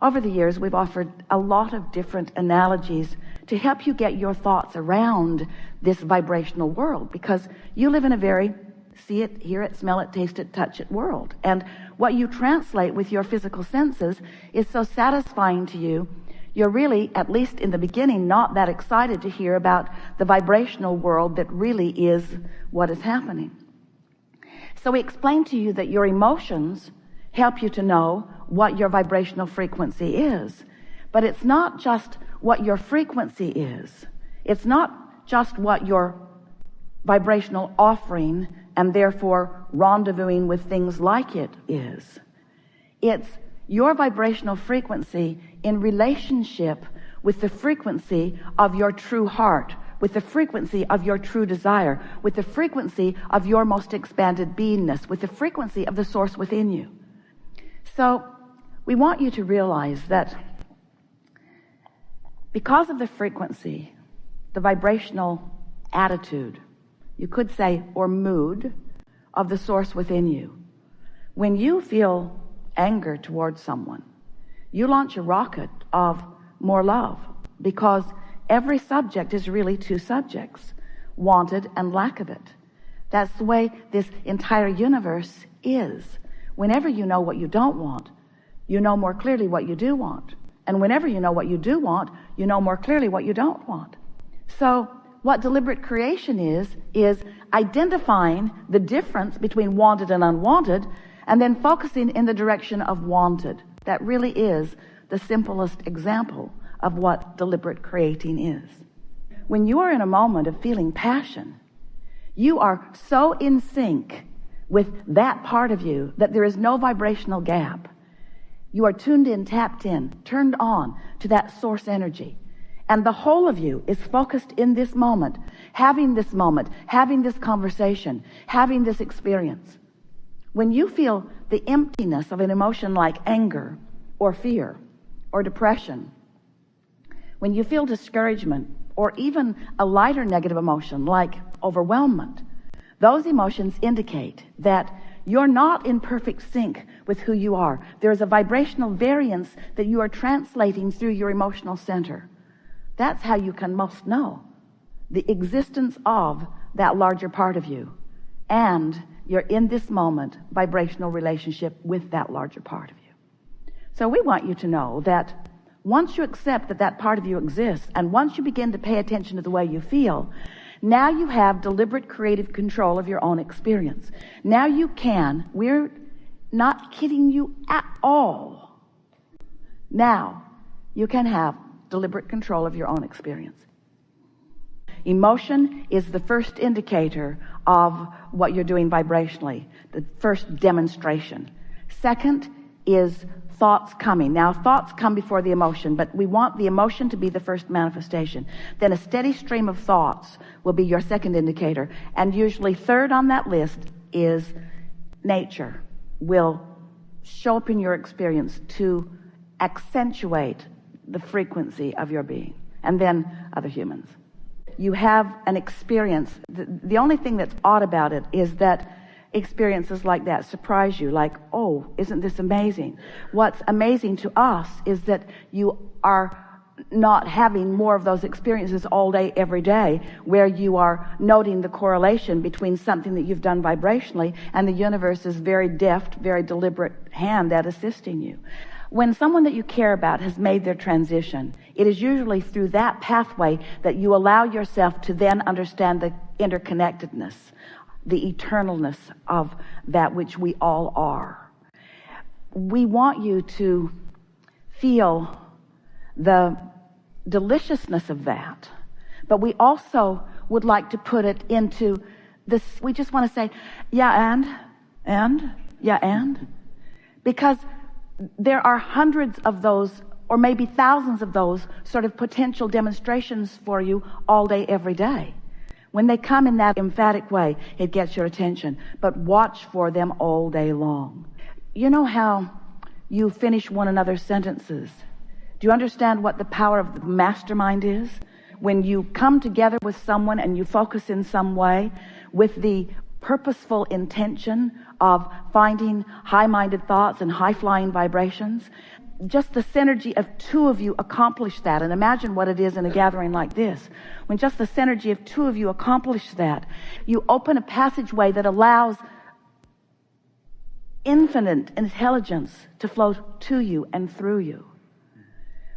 Over the years, we've offered a lot of different analogies to help you get your thoughts around this vibrational world, because you live in a very see it, hear it, smell it, taste it, touch it world. And what you translate with your physical senses is so satisfying to you, you're really, at least in the beginning, not that excited to hear about the vibrational world that really is what is happening. So we explain to you that your emotions help you to know what your vibrational frequency is. But it's not just what your frequency is. It's not just what your vibrational offering and therefore rendezvousing with things like it is. It's your vibrational frequency in relationship with the frequency of your true heart, with the frequency of your true desire, with the frequency of your most expanded beingness, with the frequency of the source within you. So we want you to realize that because of the frequency, the vibrational attitude, you could say, or mood of the source within you, when you feel anger towards someone, you launch a rocket of more love, because every subject is really two subjects, wanted and lack of it. That's the way this entire universe is. Whenever you know what you don't want, you know more clearly what you do want. And whenever you know what you do want, you know more clearly what you don't want. So what deliberate creation is identifying the difference between wanted and unwanted, and then focusing in the direction of wanted. That really is the simplest example of what deliberate creating is. When you are in a moment of feeling passion, you are so in sync with that part of you that there is no vibrational gap. You are tuned in, tapped in, turned on to that source energy. And the whole of you is focused in this moment, having this conversation, having this experience. When you feel the emptiness of an emotion like anger or fear or depression, when you feel discouragement or even a lighter negative emotion like overwhelmment, those emotions indicate that you're not in perfect sync with who you are. There is a vibrational variance that you are translating through your emotional center. That's how you can most know the existence of that larger part of you, and you're in this moment vibrational relationship with that larger part of you. So we want you to know that once you accept that that part of you exists, and once you begin to pay attention to the way you feel, now you have deliberate creative control of your own experience. Now you can, we're not kidding you at all, now you can have deliberate control of your own experience. Emotion is the first indicator of what you're doing vibrationally, the first demonstration. Second is thoughts coming. Now, thoughts come before the emotion, but we want the emotion to be the first manifestation. Then a steady stream of thoughts will be your second indicator. And usually third on that list is nature will show up in your experience to accentuate the frequency of your being. And then other humans. You have an experience. The only thing that's odd about it is that experiences like that surprise you, like, oh, isn't this amazing? What's amazing to us is that you are not having more of those experiences all day, every day, where you are noting the correlation between something that you've done vibrationally and the universe's very deft, very deliberate hand at assisting you. When someone that you care about has made their transition, it is usually through that pathway that you allow yourself to then understand the interconnectedness, the eternalness of that which we all are. We want you to feel the deliciousness of that, but we also would like to put it into this. We just want to say, yeah, and, because there are hundreds of those, or maybe thousands of those sort of potential demonstrations for you all day, every day. When they come in that emphatic way, it gets your attention. But watch for them all day long. You know how you finish one another's sentences? Do you understand what the power of the mastermind is? When you come together with someone and you focus in some way with the purposeful intention of finding high-minded thoughts and high-flying vibrations, just the synergy of two of you accomplish that, and imagine what it is in a gathering like this, when just the synergy of two of you accomplish that, you open a passageway that allows infinite intelligence to flow to you and through you.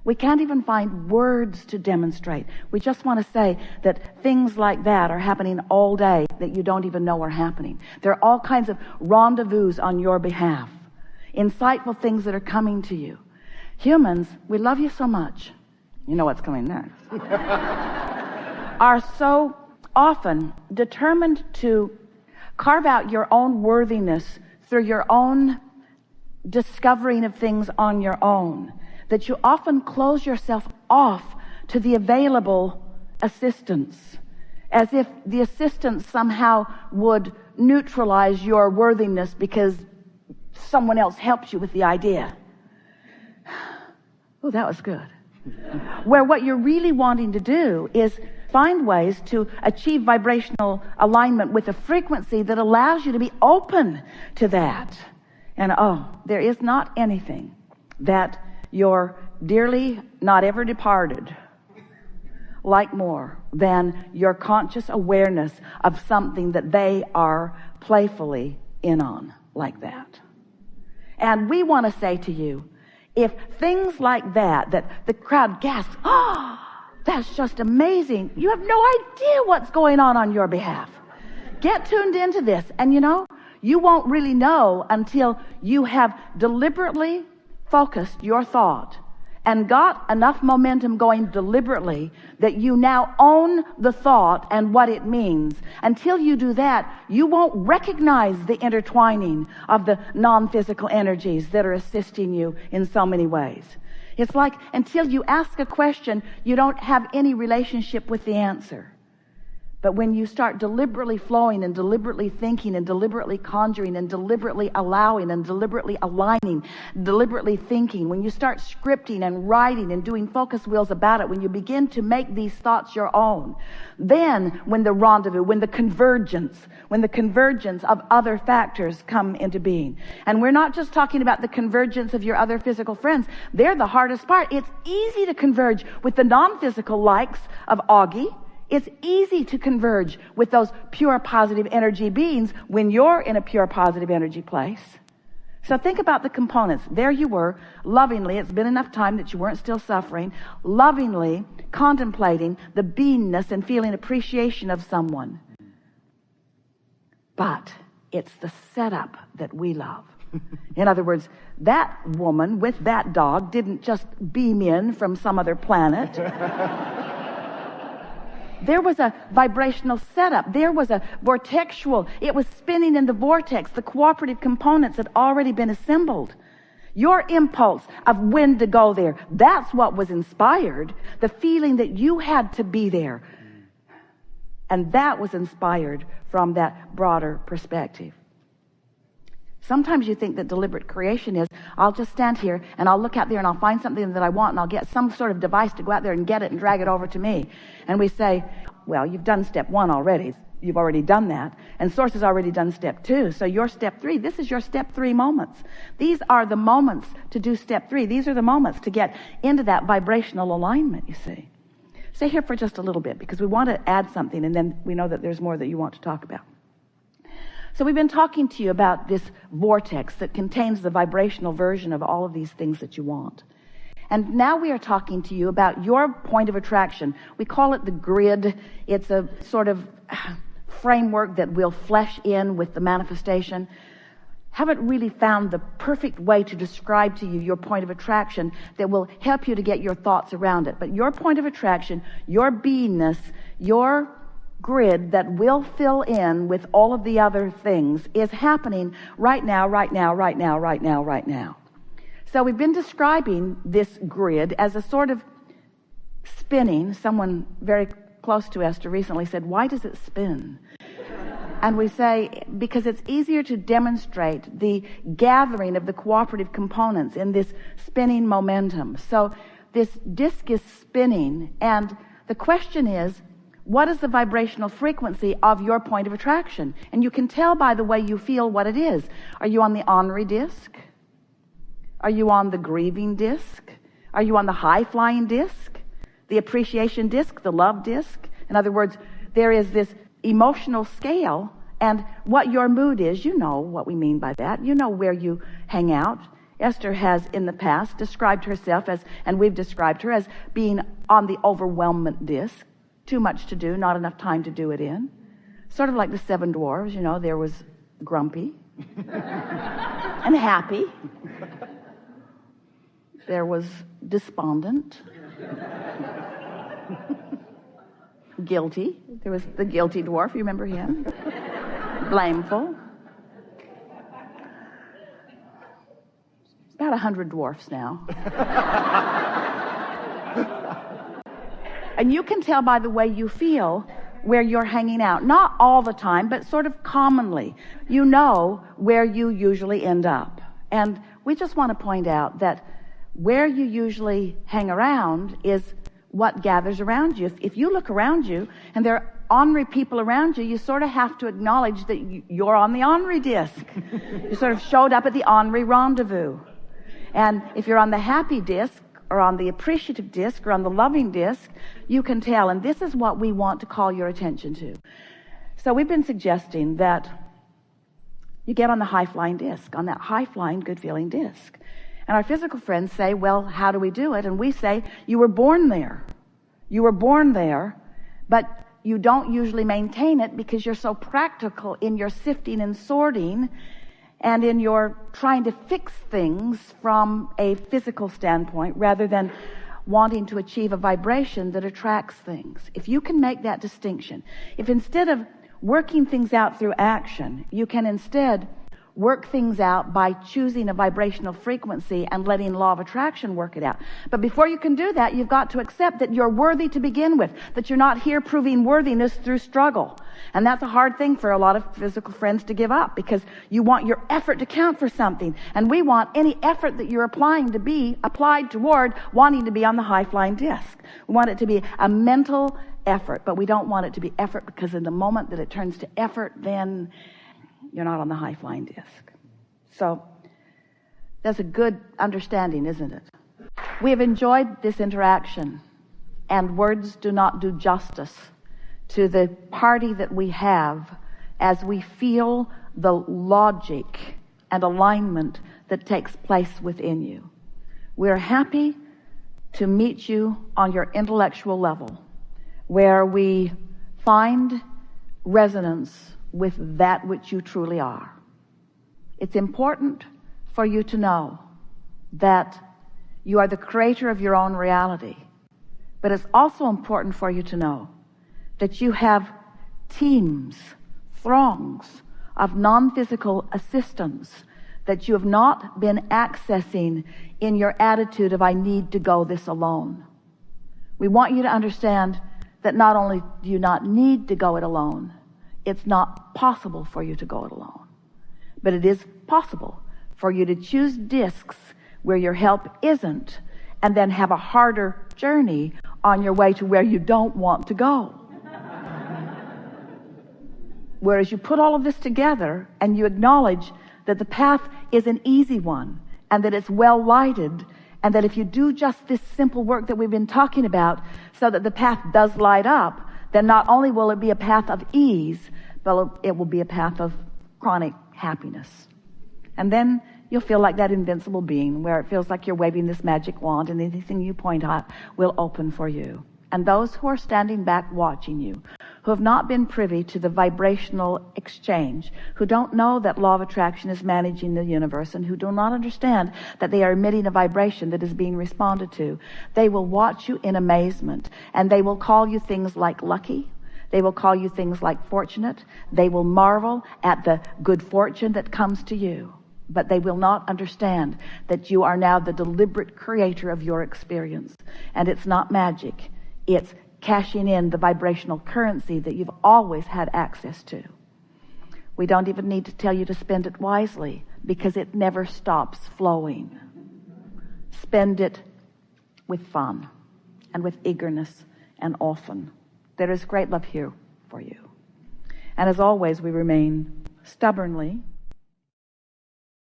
We can't even find words to demonstrate. We just want to say that things like that are happening all day that you don't even know are happening. There are all kinds of rendezvous on your behalf, insightful things that are coming to you. Humans, we love you so much. You know what's coming next. Are so often determined to carve out your own worthiness through your own discovering of things on your own, that you often close yourself off to the available assistance, as if the assistance somehow would neutralize your worthiness because someone else helps you with the idea. Oh, that was good. Where what you're really wanting to do is find ways to achieve vibrational alignment with a frequency that allows you to be open to that. And there is not anything that your dearly not ever departed like more than your conscious awareness of something that they are playfully in on like that. And we want to say to you, if things like that the crowd gasps, that's just amazing. You have no idea what's going on your behalf. Get tuned into this. And you won't really know until you have deliberately focused your thought and got enough momentum going deliberately that you now own the thought and what it means. Until you do that, you won't recognize the intertwining of the non-physical energies that are assisting you in so many ways. It's like until you ask a question, you don't have any relationship with the answer. But when you start deliberately flowing and deliberately thinking and deliberately conjuring and deliberately allowing and deliberately aligning, deliberately thinking, when you start scripting and writing and doing focus wheels about it, when you begin to make these thoughts your own, then when the rendezvous, when the convergence of other factors come into being. And we're not just talking about the convergence of your other physical friends. They're the hardest part. It's easy to converge with the non-physical likes of Augie. It's easy to converge with those pure positive energy beings when you're in a pure positive energy place. So think about the components. There you were, lovingly, it's been enough time that you weren't still suffering, lovingly contemplating the beingness and feeling appreciation of someone. But it's the setup that we love. In other words, that woman with that dog didn't just beam in from some other planet. There was a vibrational setup. There was a vortexual. It was spinning in the vortex. The cooperative components had already been assembled. Your impulse of when to go there, that's what was inspired. The feeling that you had to be there. And that was inspired from that broader perspective. Sometimes you think that deliberate creation is, I'll just stand here and I'll look out there and I'll find something that I want and I'll get some sort of device to go out there and get it and drag it over to me. And we say, well, you've done step 1 already. You've already done that. And Source has already done step 2. So your step 3, this is your step 3 moments. These are the moments to do step 3. These are the moments to get into that vibrational alignment, you see. Stay here for just a little bit because we want to add something and then we know that there's more that you want to talk about. So we've been talking to you about this vortex that contains the vibrational version of all of these things that you want. And now we are talking to you about your point of attraction. We call it the grid. It's a sort of framework that we'll flesh in with the manifestation. Haven't really found the perfect way to describe to you your point of attraction that will help you to get your thoughts around it. But your point of attraction, your beingness, your grid that will fill in with all of the other things is happening right now. So we've been describing this grid as a sort of spinning. Someone very close to Esther recently said, why does it spin? And we say, because it's easier to demonstrate the gathering of the cooperative components in this spinning momentum. So this disc is spinning, and the question is, what is the vibrational frequency of your point of attraction? And you can tell by the way you feel what it is. Are you on the ornery disc? Are you on the grieving disc? Are you on the high-flying disc? The appreciation disc? The love disc? In other words, there is this emotional scale, and what your mood is, you know what we mean by that. You know where you hang out. Esther has in the past described herself as, and we've described her as being on the overwhelmment disc. Too much to do, not enough time to do it in. Sort of like the 7 dwarves, you know, there was grumpy and happy. There was despondent, guilty. There was the guilty dwarf, you remember him? Blameful. About 100 dwarfs now. And you can tell by the way you feel where you're hanging out. Not all the time, but sort of commonly. You know where you usually end up. And we just want to point out that where you usually hang around is what gathers around you. If you look around you and there are ornery people around you, you sort of have to acknowledge that you're on the ornery disc. You sort of showed up at the ornery rendezvous. And if you're on the happy disc, or on the appreciative disc, or on the loving disc, you can tell. And this is what we want to call your attention to. So we've been suggesting that you get on the high-flying disc, on that high-flying, good-feeling disc. And our physical friends say, well, how do we do it? And we say, you were born there. You were born there, but you don't usually maintain it because you're so practical in your sifting and sorting and in your trying to fix things from a physical standpoint rather than wanting to achieve a vibration that attracts things. If you can make that distinction, if instead of working things out through action, you can instead work things out by choosing a vibrational frequency and letting law of attraction work it out. But before you can do that, you've got to accept that you're worthy to begin with, that you're not here proving worthiness through struggle. And that's a hard thing for a lot of physical friends to give up, because you want your effort to count for something. And we want any effort that you're applying to be applied toward wanting to be on the high-flying disc. We want it to be a mental effort, but we don't want it to be effort, because in the moment that it turns to effort, then you're not on the high-flying disc. So that's a good understanding, isn't it? We have enjoyed this interaction, and words do not do justice to the party that we have as we feel the logic and alignment that takes place within you. We're happy to meet you on your intellectual level, where we find resonance with that which you truly are. It's important for you to know that you are the creator of your own reality, but it's also important for you to know that you have teams, throngs of non-physical assistants that you have not been accessing in your attitude of, I need to go this alone. We want you to understand that not only do you not need to go it alone, it's not possible for you to go it alone. But it is possible for you to choose discs where your help isn't, and then have a harder journey on your way to where you don't want to go. Whereas you put all of this together and you acknowledge that the path is an easy one, and that it's well lighted, and that if you do just this simple work that we've been talking about so that the path does light up, then not only will it be a path of ease, but it will be a path of chronic happiness. And then you'll feel like that invincible being, where it feels like you're waving this magic wand and anything you point at will open for you. And those who are standing back watching you, who have not been privy to the vibrational exchange, who don't know that law of attraction is managing the universe, and who do not understand that they are emitting a vibration that is being responded to, they will watch you in amazement, and they will call you things like lucky. They will call you things like fortunate. They will marvel at the good fortune that comes to you. But they will not understand that you are now the deliberate creator of your experience. And it's not magic. It's cashing in the vibrational currency that you've always had access to. We don't even need to tell you to spend it wisely, because it never stops flowing. Spend it with fun and with eagerness and often. There is great love here for you. And as always, we remain stubbornly